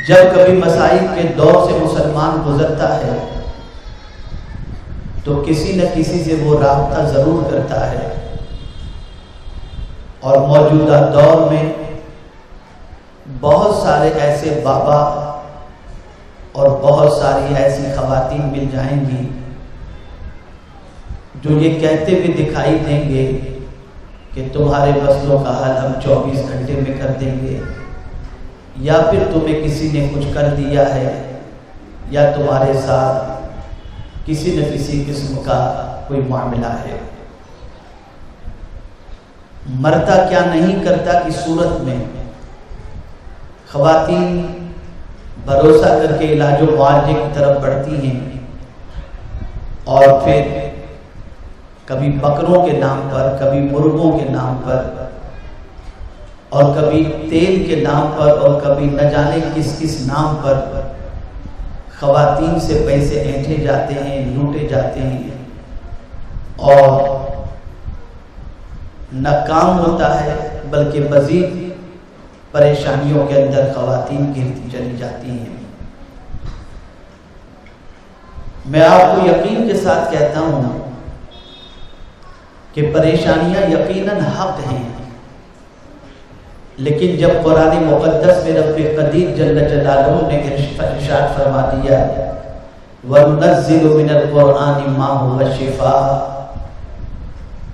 جب کبھی مصائب کے دور سے مسلمان گزرتا ہے تو کسی نہ کسی سے وہ رابطہ ضرور کرتا ہے، اور موجودہ دور میں بہت سارے ایسے بابا اور بہت ساری ایسی خواتین مل جائیں گی جو یہ کہتے ہوئے دکھائی دیں گے کہ تمہارے مسئلوں کا حل ہم 24 گھنٹے میں کر دیں گے، یا پھر تمہیں کسی نے کچھ کر دیا ہے، یا تمہارے ساتھ کسی نہ کسی قسم کا کوئی معاملہ ہے۔ مرتا کیا نہیں کرتا کی صورت میں خواتین بھروسہ کر کے علاج و معالجے کی طرف بڑھتی ہیں، اور پھر کبھی بکروں کے نام پر، کبھی مرغوں کے نام پر، اور کبھی تیل کے نام پر، اور کبھی نہ جانے کس کس نام پر خواتین سے پیسے اینٹھے جاتے ہیں، لوٹے جاتے ہیں، اور نہ کام ہوتا ہے بلکہ مزید پریشانیوں کے اندر خواتین گرتی چلی جاتی ہیں۔ میں آپ کو یقین کے ساتھ کہتا ہوں کہ پریشانیاں یقیناً حق ہیں، لیکن جب قرآن مقدس میں رب قدیر جل جلالہ نے ارشاد فرما دیا وَنُنَزِّلُ مِنَ الْقُرْآنِ مَا هُوَ شِفَاءٌ،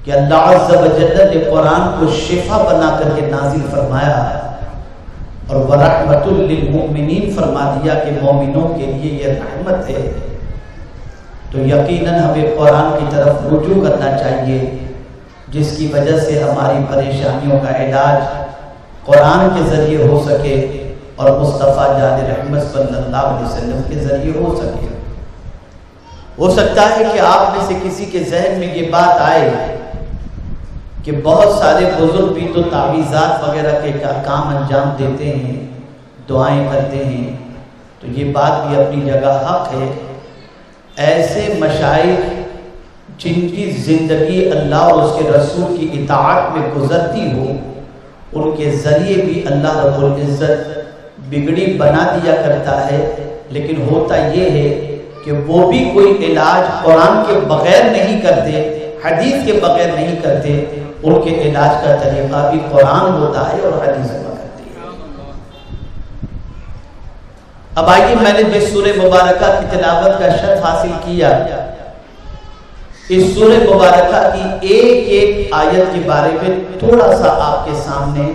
کہ اللہ عز و جل نے قرآن کو شفا بنا کر کے نازل فرمایا، اور وَرَحْمَةٌ لِّلْمُؤْمِنِينَ فرما دیا کہ مومنوں کے لیے یہ رحمت ہے، تو یقیناً ہمیں قرآن کی طرف رجوع کرنا چاہیے، جس کی وجہ سے ہماری پریشانیوں کا علاج قرآن کے ذریعے ہو سکے اور مصطفیٰ جان رحمت صلی اللہ علیہ وسلم کے ذریعے ہو سکے۔ ہو سکتا ہے کہ آپ میں سے کسی کے ذہن میں یہ بات آئے کہ بہت سارے بزرگ بھی تو تعویذات وغیرہ کے کام انجام دیتے ہیں، دعائیں کرتے ہیں، تو یہ بات بھی اپنی جگہ حق ہے۔ ایسے مشائخ جن کی زندگی اللہ اور اس کے رسول کی اطاعت میں گزرتی ہو، ان کے ذریعے بھی اللہ رب العزت بگڑی بنا دیا کرتا ہے، لیکن ہوتا یہ ہے کہ وہ بھی کوئی علاج قرآن کے بغیر نہیں کرتے، حدیث کے بغیر نہیں کرتے، ان کے علاج کا طریقہ بھی قرآن ہوتا ہے اور حدیث ہوا کرتی ہے۔ اب آئیے، میں نے جس سورہ مبارکہ کی تلاوت کا شرف حاصل کیا، اس سورہ مبارکہ کی ایک ایک آیت کے بارے میں تھوڑا سا آپ کے سامنے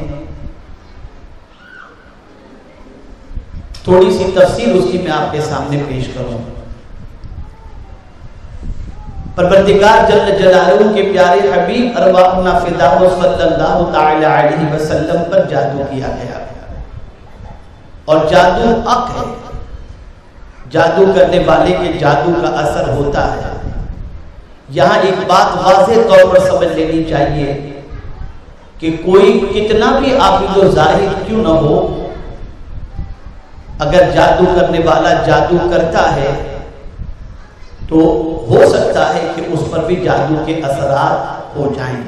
تھوڑی سی تفصیل اس کی میں آپ کے سامنے پیش کروں۔ پروردگار جل جلالہ کے پیارے حبیب ارواحنا فداہ صلی اللہ تعالی علیہ وسلم پر جادو کیا گیا، اور جادو حق ہے، جادو کرنے والے کے جادو کا اثر ہوتا ہے۔ یہاں ایک بات واضح طور پر سمجھ لینی چاہیے کہ کوئی کتنا بھی عابد و زاہد کیوں نہ ہو، اگر جادو کرنے والا جادو کرتا ہے تو ہو سکتا ہے کہ اس پر بھی جادو کے اثرات ہو جائیں،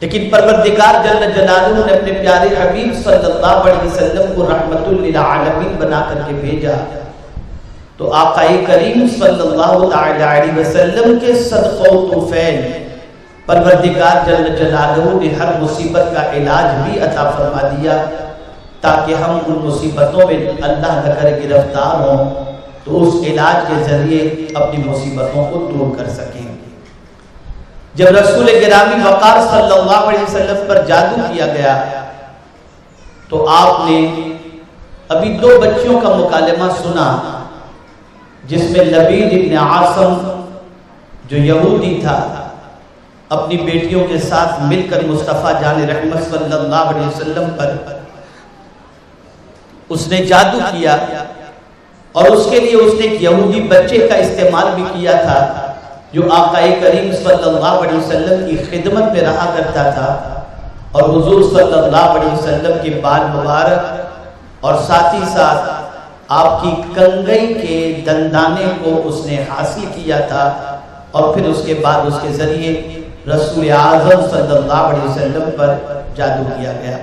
لیکن پروردگار جل جلالہ نے اپنے پیارے حبیب صلی اللہ علیہ وسلم کو رحمت للعالمین بنا کر کے بھیجا، تو آقا کریم صلی اللہ تعالی علیہ وسلم کے صدقہ و توفیل پروردگار جل جلالہ نے ہر مصیبت کا علاج بھی عطا فرما دیا، تاکہ ہم ان مصیبتوں میں اللہ نہ کرے گرفتار ہوں تو اس علاج کے ذریعے اپنی مصیبتوں کو دور کر سکیں۔ جب رسول گرامی وقار صلی اللہ علیہ وسلم پر جادو کیا گیا تو آپ نے ابھی 2 بچیوں کا مکالمہ سنا، جس میں لبید ابن عاصم جو یہودی تھا اپنی بیٹیوں کے ساتھ مل کر مصطفیٰ جان رحمت صلی اللہ علیہ وسلم پر اس نے جادو کیا، اور اس کے لیے اس نے ایک یہودی بچے کا استعمال بھی کیا تھا جو آقا کریم صلی اللہ علیہ وسلم کی خدمت میں رہا کرتا تھا، اور حضور صلی اللہ علیہ وسلم کے بال مبارک اور ساتھ ہی ساتھ آپ کی کنگھی کے دندانے کو اس نے حاصل کیا تھا، اور پھر اس کے بعد اس کے ذریعے رسول اعظم صلی اللہ علیہ وسلم پر جادو کیا گیا۔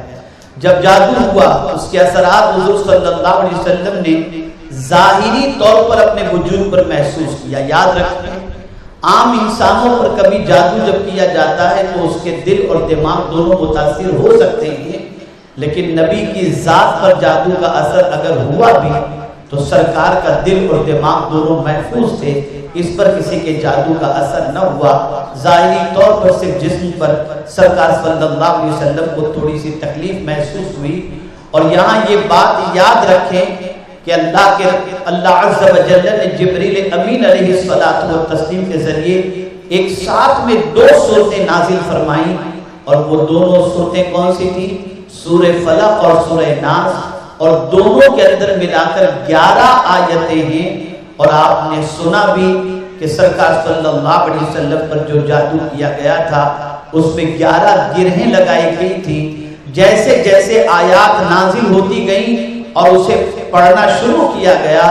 جب جادو ہوا اس کے اثرات حضور صلی اللہ علیہ وسلم نے ظاہری طور پر اپنے وجود پر محسوس کیا. یاد رکھیں عام انسانوں پر کبھی جادو جب کیا جاتا ہے تو اس کے دل اور دماغ دونوں متاثر ہو سکتے ہیں، لیکن نبی کی ذات پر جادو کا اثر اگر ہوا بھی تو سرکار کا دل اور دماغ دونوں محفوظ تھے، اس پر کسی کے جادو کا اثر نہ ہوا. ظاہری طور پر صرف جسم پر سرکار صلی اللہ علیہ وسلم کو تھوڑی سی تکلیف محسوس ہوئی. اور یہاں یہ بات یاد رکھیں کہ اللہ عز و جل نے جبریل امین علیہ الصلوۃ والتسلیم کے ذریعے ایک ساتھ میں 2 سورتیں نازل فرمائیں، اور وہ دونوں سورتیں کون سی تھی؟ سورہ فلق اور سورہ ناس، اور دونوں کے اندر ملا کر 11 آیتیں ہیں. اور آپ نے سنا بھی کہ سرکار صلی اللہ علیہ وسلم پر جو جادو کیا گیا تھا اس میں 11 گرہیں لگائی گئی تھی. جیسے جیسے آیات نازل ہوتی گئیں اور اسے پڑھنا شروع کیا گیا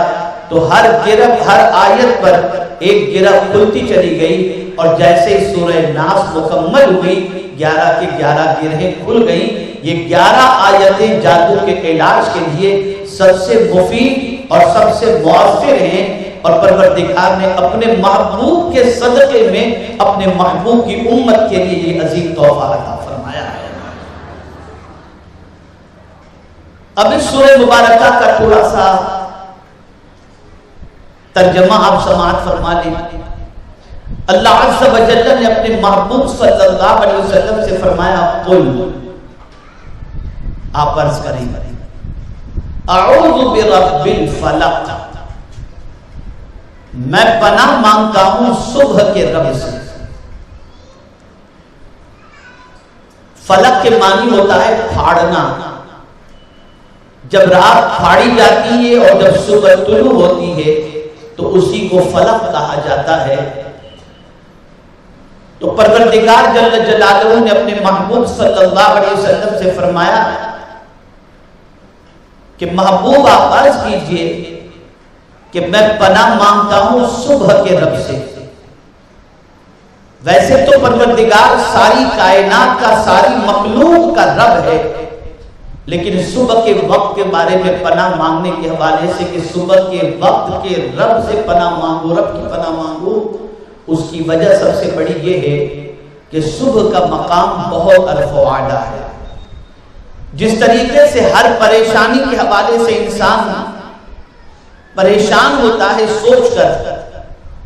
تو ہر آیت پر ایک گرہ کھلتی چلی گئی، اور جیسے سورہ ناس مکمل ہوئی 11 کی 11 گرہیں کھل گئیں. یہ 11 آیتیں جادو کے علاج کے لیے سب سے مفید اور سب سے مؤثر ہیں، اور پروردگار نے اپنے محبوب کے صدقے میں اپنے محبوب کی امت کے لیے یہ عظیم تحفہ عطا فرمایا ہے. اب اس سورہ مبارکہ کا تھوڑا سا ترجمہ آپ سماعت فرما لیں. اللہ عز و جل نے اپنے محبوب صلی اللہ علیہ وسلم سے فرمایا قل، آپ عرض کریں اعوذ برب الفلق، میں پناہ مانگتا ہوں صبح کے رب سے. فلق کے معنی ہوتا ہے پھاڑنا. جب رات پھاڑی جاتی ہے اور جب صبح طلوع ہوتی ہے تو اسی کو فلق کہا جاتا ہے. تو پروردگار جل جلالہ نے اپنے محبوب صلی اللہ علیہ وسلم سے فرمایا کہ محبوب آپ عرض کیجئے کہ میں پناہ مانگتا ہوں صبح کے رب سے. ویسے تو پروردگار ساری کائنات کا، ساری مخلوق کا رب ہے، لیکن صبح کے وقت کے بارے میں پناہ مانگنے کے حوالے سے کہ صبح کے وقت کے رب سے پناہ مانگو، رب کی پناہ مانگو، اس کی وجہ سب سے بڑی یہ ہے کہ صبح کا مقام بہت عرف و اعلیٰ ہے. جس طریقے سے ہر پریشانی کے حوالے سے انسان پریشان ہوتا ہے سوچ کر،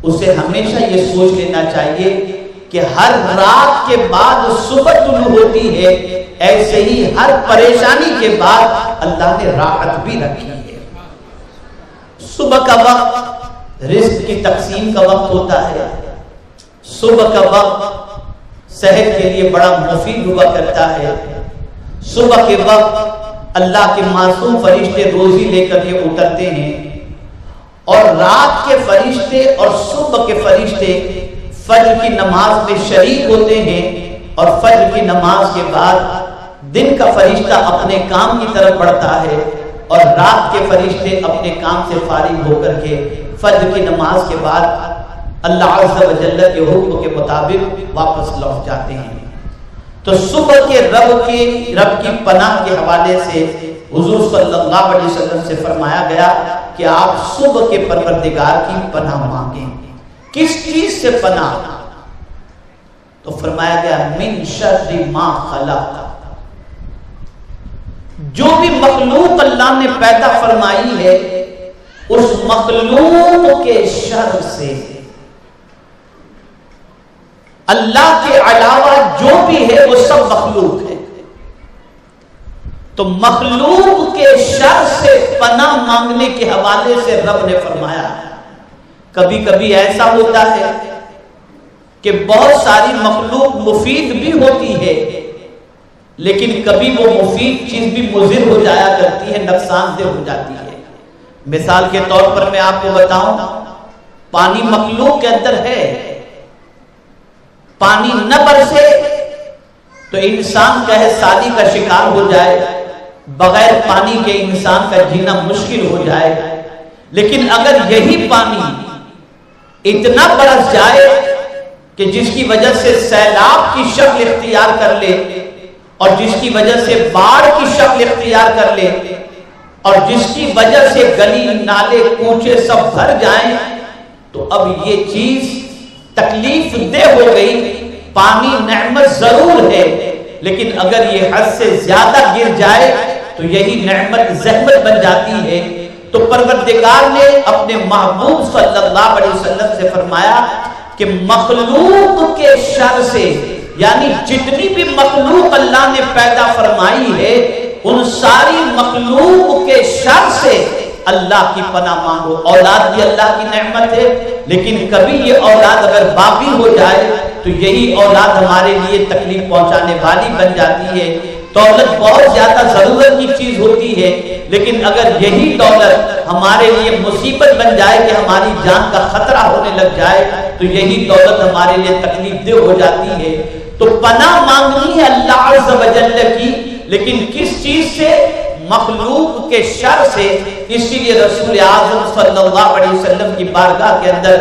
اسے ہمیشہ یہ سوچ لینا چاہیے کہ ہر رات کے بعد صبح طلوع ہوتی ہے، ایسے ہی ہر پریشانی کے بعد اللہ نے راحت بھی رکھی ہے. صبح کا وقت رزق کی تقسیم کا وقت ہوتا ہے. صبح کا وقت صحت کے لیے بڑا مفید ہوا کرتا ہے. صبح کے وقت اللہ کے معصوم فرشتے روزی لے کر کے اترتے ہیں، اور رات کے فرشتے اور صبح کے فرشتے فجر کی نماز میں شریک ہوتے ہیں، اور فجر کی نماز کے بعد دن کا فرشتہ اپنے کام کی طرف بڑھتا ہے، اور رات کے فرشتے اپنے کام سے فارغ ہو کر کے فجر کی نماز کے بعد اللہ عز و جل کے حکم کے مطابق واپس لوٹ جاتے ہیں. تو صبح کے رب کی پناہ کے حوالے سے حضور صلی اللہ علیہ وسلم سے فرمایا گیا کہ آپ صبح کے پروردگار کی پناہ مانگیں. کس چیز سے پناہ؟ تو فرمایا گیا من شر ما خلق، جو بھی مخلوق اللہ نے پیدا فرمائی ہے اس مخلوق کے شر سے. اللہ کے علاوہ جو بھی ہے وہ سب مخلوق ہے، تو مخلوق کے شر سے پناہ مانگنے کے حوالے سے رب نے فرمایا. کبھی کبھی ایسا ہوتا ہے کہ بہت ساری مخلوق مفید بھی ہوتی ہے، لیکن کبھی وہ مفید چیز بھی مضر ہو جایا کرتی ہے، نقصان دہ ہو جاتی ہے. مثال کے طور پر میں آپ کو بتاؤں، پانی مخلوق کے اندر ہے، پانی نہ برسے تو انسان کہے سالی کا شکار ہو جائے، بغیر پانی کے انسان کا جینا مشکل ہو جائے. لیکن اگر یہی پانی اتنا برس جائے کہ جس کی وجہ سے سیلاب کی شکل اختیار کر لے اور جس کی وجہ سے باڑھ کی شکل اختیار کر لے اور جس کی وجہ سے گلی نالے کوچے سب بھر جائیں، تو اب یہ چیز تکلیف دہ ہو گئی۔ پانی نعمت ضرور ہے، لیکن اگر یہ حد سے زیادہ گر جائے تو یہی نعمت زحمت بن جاتی ہے۔ تو پروردگار نے اپنے محبوب صلی اللہ علیہ وسلم سے فرمایا کہ مخلوق کے شر سے، یعنی جتنی بھی مخلوق اللہ نے پیدا فرمائی ہے، ان ساری مخلوق کے شر سے اللہ کی پناہ مانگو۔ اولاد بھی اللہ کی نعمت ہے، لیکن کبھی یہ اولاد اگر باقی ہو جائے تو یہی اولاد ہمارے لیے تکلیف پہنچانے والی بن جاتی ہے۔ دولت بہت زیادہ ضرورت کی چیز ہوتی ہے، لیکن اگر یہی دولت ہمارے لیے مصیبت بن جائے کہ ہماری جان کا خطرہ ہونے لگ جائے تو یہی دولت ہمارے لیے تکلیف دہ ہو جاتی ہے۔ تو پناہ مانگنی ہے اللہ عز و جل کی، لیکن کس چیز سے؟ مخلوق کے شر سے۔ اسی لیے رسول اعظم صلی اللہ علیہ وسلم کی بارگاہ کے اندر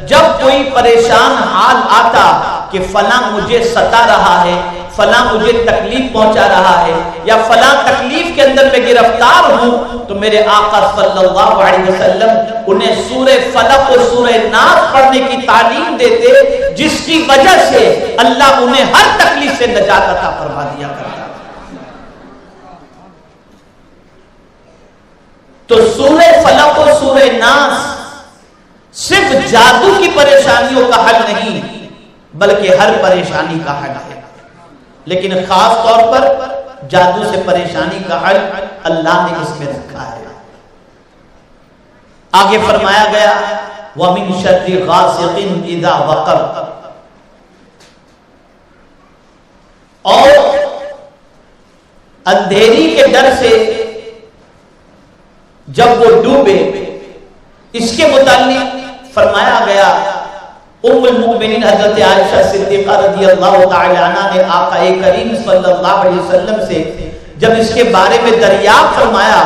جب کوئی پریشان حال آتا کہ فلاں مجھے ستا رہا ہے، فلاں مجھے تکلیف پہنچا رہا ہے، یا فلاں تکلیف کے اندر میں گرفتار ہوں، تو میرے آقا صلی اللہ علیہ وسلم انہیں سورہ فلق و سورہ ناس پڑھنے کی تعلیم دیتے، جس کی وجہ سے اللہ انہیں ہر تکلیف سے نجات عطا فرما دیا کرتا۔ تو سورہ فلق و سورہ ناس صرف جادو کی پریشانیوں کا حل نہیں، بلکہ ہر پریشانی کا حل ہے، لیکن خاص طور پر جادو سے پریشانی کا حل اللہ نے اس میں رکھا ہے۔ آگے فرمایا گیا وَمِن شَرِّ غَاسِقٍ إِذَا وَقَبَ، اور اندھیری کے ڈر سے جب وہ ڈوبے، اس کے متعلق فرمایا گیا ام المؤمنین حضرت عائشہ صدیقہ رضی اللہ تعالی عنہ نے آقا کریم صلی اللہ علیہ وسلم سے جب اس کے بارے میں دریافت فرمایا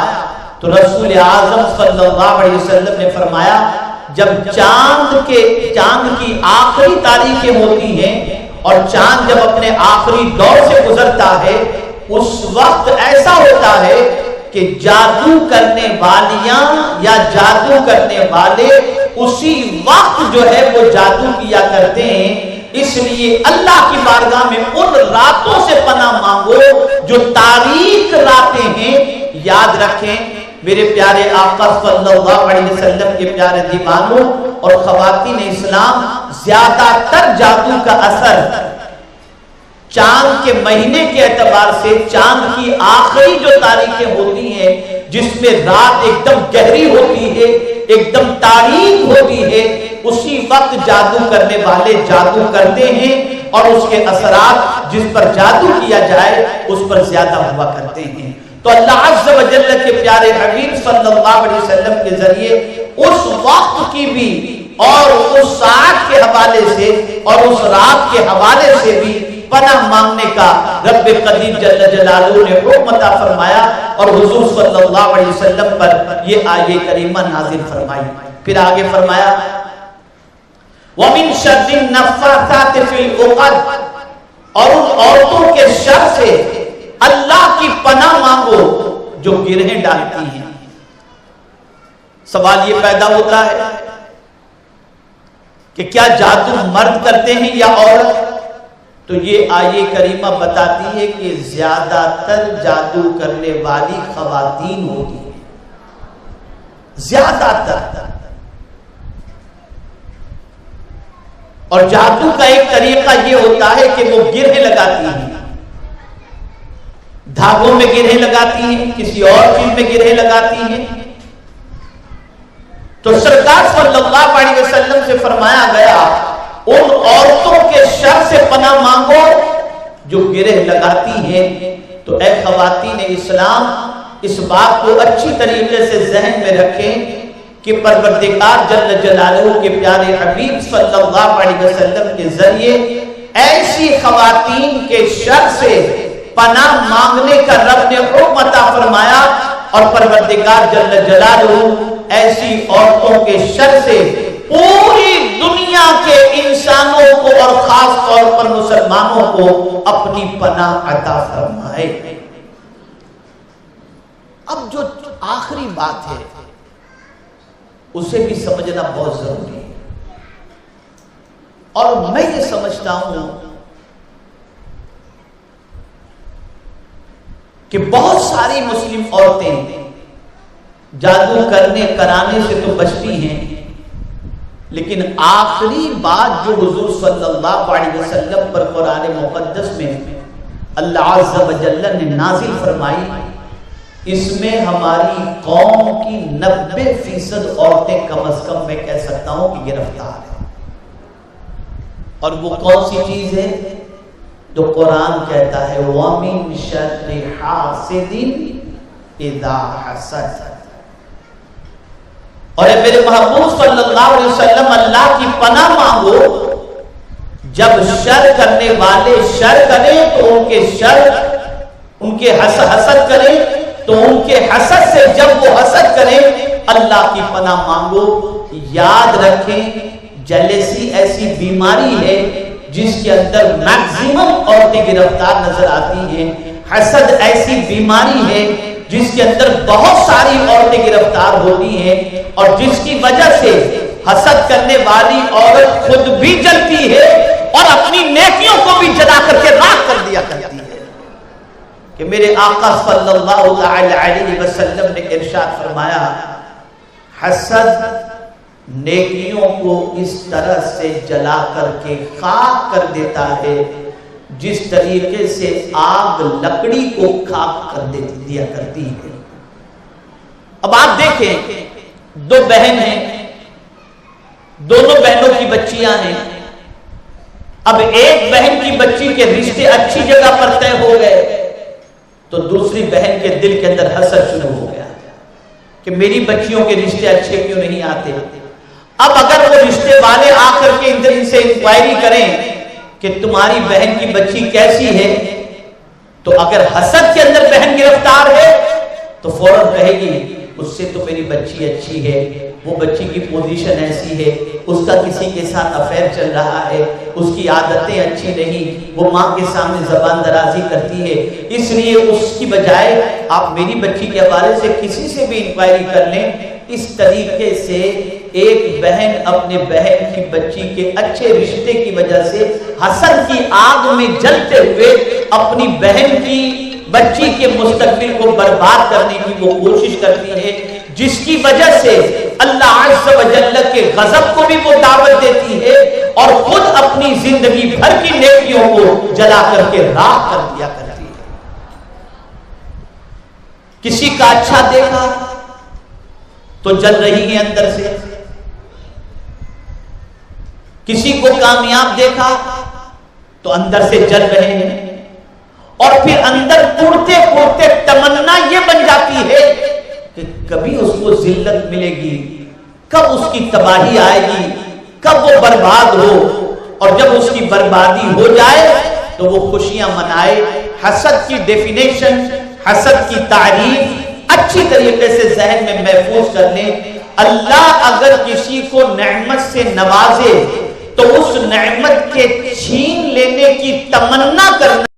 تو رسول اعظم صلی اللہ علیہ وسلم نے فرمایا جب چاند کی آخری تاریخیں ہوتی ہیں اور چاند جب اپنے آخری دور سے گزرتا ہے، اس وقت ایسا ہوتا ہے کہ جادو کرنے والیاں یا جادو کرنے والے اسی وقت جو ہے وہ جادو کیا کرتے ہیں۔ اس لیے اللہ کی بارگاہ میں ان راتوں سے پناہ مانگو جو تاریک راتیں ہیں۔ یاد رکھیں میرے پیارے آقا صلی اللہ علیہ وسلم کے پیارے دیوانوں اور خواتین اسلام، زیادہ تر جادو کا اثر چاند کے مہینے کے اعتبار سے چاند کی آخری جو تاریخیں ہوتی ہیں جس میں رات ایک دم گہری ہوتی ہے، ایک دم تاریک ہوتی ہے، اسی وقت جادو کرنے والے جادو کرتے ہیں اور اس کے اثرات جس پر جادو کیا جائے اس پر زیادہ ہوا کرتے ہیں۔ تو اللہ عز و جل کے پیارے حبیب صلی اللہ علیہ وسلم کے ذریعے اس وقت کی بھی اور اس ساعت کے حوالے سے اور اس رات کے حوالے سے بھی پناہ مانگنے کا رب قدیر جل جلالہ نے حکم عطا فرمایا اور حضور صلی اللہ علیہ وسلم پر یہ آیہ کریمہ نازل فرمائی۔ پھر آگے فرمایا وَمِن شَرِّ النَّفَّاثَاتِ فِي الْعُقَدِ، اور ان عورتوں کے شر سے اللہ کی پناہ مانگو جو گرہیں ڈالتی ہیں۔ سوال یہ پیدا ہوتا ہے کہ کیا جادو مرد کرتے ہیں یا عورت؟ تو یہ آیہ کریمہ بتاتی ہے کہ زیادہ تر جادو کرنے والی خواتین ہوتی ہیں، زیادہ تر۔ اور جادو کا ایک طریقہ یہ ہوتا ہے کہ وہ گرہیں لگاتی ہیں، دھاگوں میں گرہیں لگاتی ہیں، کسی اور چیز میں گرہیں لگاتی ہیں۔ تو سرکار صلی اللہ علیہ وسلم سے فرمایا گیا ان عورتوں کے شر سے پناہ مانگو جو گرہ لگاتی ہیں۔ تو اے خواتین اسلام، اس بات کو اچھی طریقے سے ذہن میں رکھیں کہ پروردگار جل جلالہ کے پیارے حبیب صلی اللہ علیہ وسلم کے ذریعے ایسی خواتین کے شر سے پناہ مانگنے کا رب نے حکم عطا فرمایا، اور پروردگار جل جلالہ ایسی عورتوں کے شر سے پوری دنیا کے انسانوں کو اور خاص طور پر مسلمانوں کو اپنی پناہ عطا فرمائے۔ اب جو آخری بات ہے اسے بھی سمجھنا بہت ضروری ہے، اور میں یہ سمجھتا ہوں کہ بہت ساری مسلم عورتیں جادو کرنے کرانے سے تو بچتی ہیں، لیکن آخری بات جو حضور صلی اللہ علیہ وسلم پر قرآن مقدس میں اللہ عز و جل نے نازل فرمائی، اس میں ہماری قوم کی 90% عورتیں کم از کم میں کہہ سکتا ہوں کہ گرفتار ہیں۔ اور وہ کون سی چیز ہے؟ جو قرآن کہتا ہے وَمِن شَرِّ حَاسِدٍ إِذَا حَسَدَ۔ اور اے میرے محبوب صلی اللہ علیہ وسلم، اللہ کی پناہ مانگو، جب شر کرنے والے شر کریں تو ان کے شر، ان کے حسد کریں تو ان کے حسد سے جب وہ حسد کریں اللہ کی پناہ مانگو۔ یاد رکھیں جیلسی ایسی بیماری ہے جس کے اندر میکسیمم عورتیں گرفتار نظر آتی ہیں، حسد ایسی بیماری ہے جس کے اندر بہت ساری عورتیں گرفتار ہوتی ہیں، اور جس کی وجہ سے حسد کرنے والی عورت خود بھی جلتی ہے اور اپنی نیکیوں کو بھی جلا کر کے راکھ کر دیا کرتی ہے۔ کہ میرے آقا صلی اللہ علیہ وسلم نے ارشاد فرمایا، حسد نیکیوں کو اس طرح سے جلا کر کے خاک کر دیتا ہے جس طریقے سے آگ لکڑی کو خاک کر دیا کرتی ہے۔ اب آپ دیکھیں، دو بہن ہیں، دونوں بہنوں کی بچیاں ہیں، اب ایک بہن کی بچی کے رشتے اچھی جگہ پر طے ہو گئے تو دوسری بہن کے دل کے اندر حسد شروع ہو گیا کہ میری بچیوں کے رشتے اچھے کیوں نہیں آتے۔ اب اگر وہ رشتے والے آ کر کے ان سے انکوائری کریں کہ تمہاری بہن کی بچی کیسی ہے، تو اگر حسد کے اندر بہن گرفتار ہے تو فوراً کہے گی اس سے تو میری بچی اچھی ہے، وہ بچی کی پوزیشن ایسی ہے، اس کا کسی کے ساتھ افیئر چل رہا ہے، اس کی عادتیں اچھی نہیں، وہ ماں کے سامنے زبان درازی کرتی ہے، اس لیے اس کی بجائے آپ میری بچی کے حوالے سے کسی سے بھی انکوائری کر لیں۔ اس طریقے سے ایک بہن اپنے بہن کی بچی کے اچھے رشتے کی وجہ سے حسد کی آگ میں جلتے ہوئے اپنی بہن کی بچی کے مستقبل کو برباد کرنے کی وہ کوشش کرتی ہے، جس کی وجہ سے اللہ عز و جل کے غضب کو بھی وہ دعوت دیتی ہے اور خود اپنی زندگی بھر کی نیکیوں کو جلا کر کے راکھ کر دیا کرتی ہے۔ کسی کا اچھا دیکھا تو جل رہی ہے اندر سے، کسی کو کامیاب دیکھا تو اندر سے جل رہے ہیں، اور پھر اندر پڑتے پڑتے تمنا یہ بن جاتی ہے کہ کبھی اس کو ذلت ملے گی، کب اس کی تباہی آئے گی، کب وہ برباد ہو، اور جب اس کی بربادی ہو جائے تو وہ خوشیاں منائے۔ حسد کی ڈیفینیشن، حسد کی تعریف اچھی طریقے سے ذہن میں محفوظ کر لیں۔ اللہ اگر کسی کو نعمت سے نوازے تو اس نعمت کے چھین لینے کی تمنا کرنا